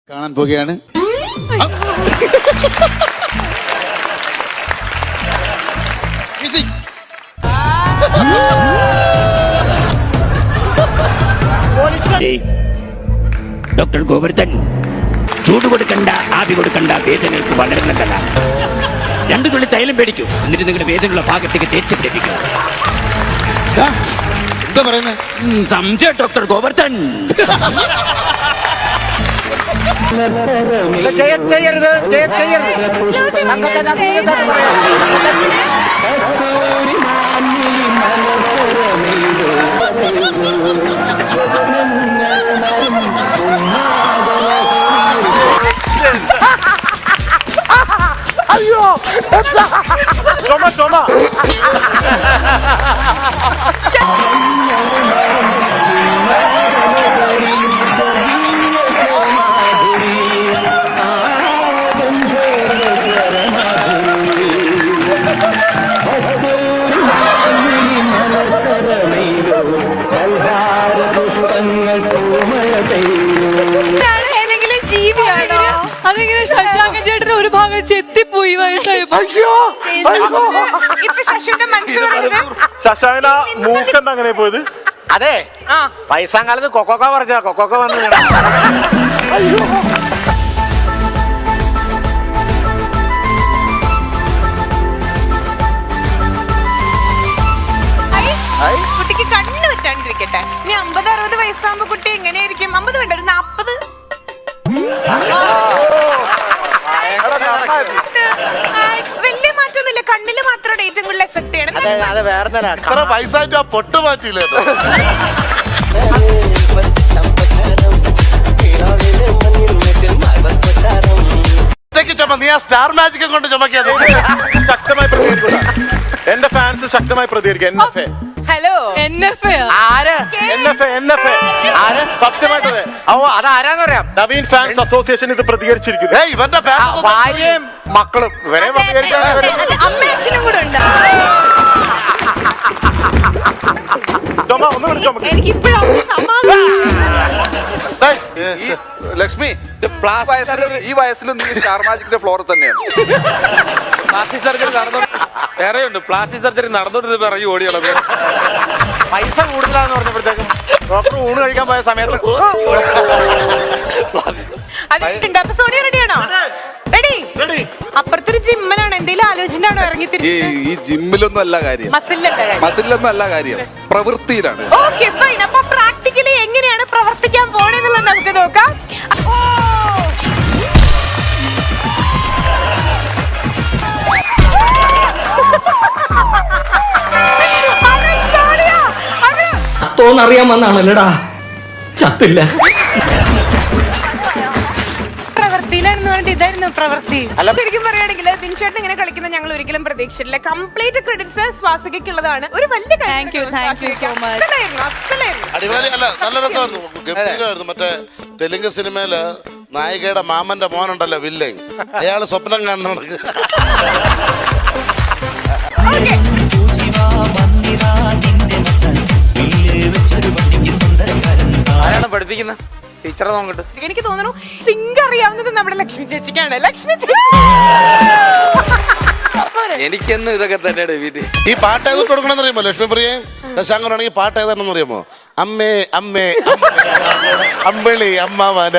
കാണാൻ പോകുകയാണ്. ഡോക്ടർ ഗോവർദ്ധൻ, ചൂട് കൊടുക്കണ്ട, ആവി കൊടുക്കണ്ട, വേദനകൾക്ക് വളരെ നല്ലതാണ്. 2 തുള്ളി തൈലം പേടിക്കൂ, എന്നിട്ട് നിങ്ങളുടെ വേദനയുള്ള ഭാഗത്തേക്ക് തേച്ച് പിടിപ്പിക്കുക. എന്താ പറയുന്നത്? സംശയം ഡോക്ടർ ഗോവർദ്ധൻ. ചെയ്യരുത്. അയ്യോ ചുമ ഏതെങ്കിലും ജീവിയാണോ അതെങ്ങനെ? ശശാങ്കൻ ചേട്ടന് ഒരു ഭാഗം ചെത്തിപ്പോയി വയസ്സായപ്പോ. ഇപ്പൊ ശശുവിന്റെ മനസ്സിൽ ശശാന മൂക്കെന്താ അങ്ങനെ പോയത്? അതെ, വയസ്സാങ്കാലത്ത് കൊക്കോക്ക പറഞ്ഞ കൊക്കോക്ക വന്ന് കുട്ടിക്ക് കണ്ണ് വെച്ചാണ്ടിരിക്കട്ടെ. ഇനി 50-60 വയസ്സാകുമ്പോ കുട്ടി എങ്ങനെയായിരിക്കും? 50 വേണ്ട, ഒരു 40. വലിയ മാറ്റമൊന്നുമില്ല, കണ്ണില് മാത്രമാണ് ഏറ്റവും കൂടുതൽ എഫക്ട് ചെയ്യണം. അത് വേറെ എത്ര വയസ്സായിട്ട് ആ പൊട്ട് മാറ്റിയില്ലേ? നീ ആ സ്റ്റാർ മാജിക് കൊണ്ട് ചുമക്കിയത്. ശക്തമായി പ്രതികരിക്കുക. എന്റെ ഫാൻസ് ശക്തമായി പ്രതികരിക്കുക. ഹലോ, സത്യമായിട്ട് അതാരാന്നറിയാം. നവീൻ ഫാൻസ് അസോസിയേഷൻ ഇത് പ്രതികരിച്ചിരിക്കുന്നു. ഇവന്റെ ഭാര്യയും മക്കളും ഇവരെ അമ്മയും അച്ഛനും കൂടെ ഉണ്ട്. ലക്ഷ്മി, ഈ വയസ്സിലും നീ സ്റ്റാർ മാജിക്കിന്റെ ഫ്ലോറിൽ തന്നെയാണ്. പ്ലാസ്റ്റിക് സർജറി വേറെയുണ്ട്. പ്ലാസ്റ്റിക് സർജറി നടന്നോണ്ട് പിറകെ ഓടിയുള്ള പൈസ കൂടുതലാന്ന് പറഞ്ഞപ്പോഴത്തേക്കും ഡോക്ടർ ഊണ് കഴിക്കാൻ പോയ സമയത്ത് അപ്പൊ സോണിയ റെഡിയാണോ? റെഡി. അപ്പുറത്തൊരു ജിമ്മനാണ്, എന്തെങ്കിലും ആലോചനയാണോ ഇറങ്ങി ഈ ജിമ്മിലൊന്നും അല്ല കാര്യം, മസിലൊന്നും അല്ല കാര്യം, പ്രവൃത്തിയിലാണ്. Okay fine. അപ്പൊ പ്രാക്ടിക്കലി എങ്ങനെയാണ് പ്രവർത്തിക്കാൻ പോണെന്നുള്ളത് നമുക്ക് നോക്കാം. തോന്നറിയാമെന്നാണല്ലേടാ, ചത്തില്ല. പ്രവൃത്തിയിലാണെന്ന് പറഞ്ഞിട്ട് ഇതായിരുന്നു പ്രവൃത്തി. ശരിക്കും പറയുകയാണെങ്കിൽ ബിൻചേട്ടൻ ഇങ്ങനെ കളിക്കുന്ന ഞങ്ങൾ ഒരിക്കലും പ്രതീക്ഷിച്ചില്ല. കംപ്ലീറ്റ് ക്രെഡിറ്റ്സ് സ്വാസികയ്ക്കുള്ളതാണ്. ഒരു വലിയ താങ്ക് യു സോ മച്ച്. അടിപൊളി അല്ല, നല്ല രസമായിരുന്നു, ഗംഭീരമായിരുന്നു. മറ്റേ തെലുങ്ക് സിനിമയില് നായികയുടെ മാമന്റെ മോനുണ്ടല്ലോ വില്ലൻ, അയാള് സ്വപ്നം കാണുന്ന ആരാണ് പഠിപ്പിക്കുന്നത്? ടീച്ചറെ നോക്കട്ടെ. എനിക്ക് തോന്നുന്നു സിംഗ് അറിയാവുന്നത് നമ്മുടെ ലക്ഷ്മി ചേച്ചിക്കാണ്. ലക്ഷ്മി ചേച്ചി എനിക്കെന്നും ഇതൊക്കെ തന്നെയാണ് വീട്ടിൽ. ഈ പാട്ട് ഏതൊക്കെ കൊടുക്കണമെന്ന് അറിയുമോ? ലക്ഷ്മി പ്രിയെ ശശാങ്കനാണെങ്കിൽ പാട്ട് ഏതാണെന്ന് അറിയാമോ? അമ്മേ അമ്മേ അമ്പിളി അമ്മാവൻ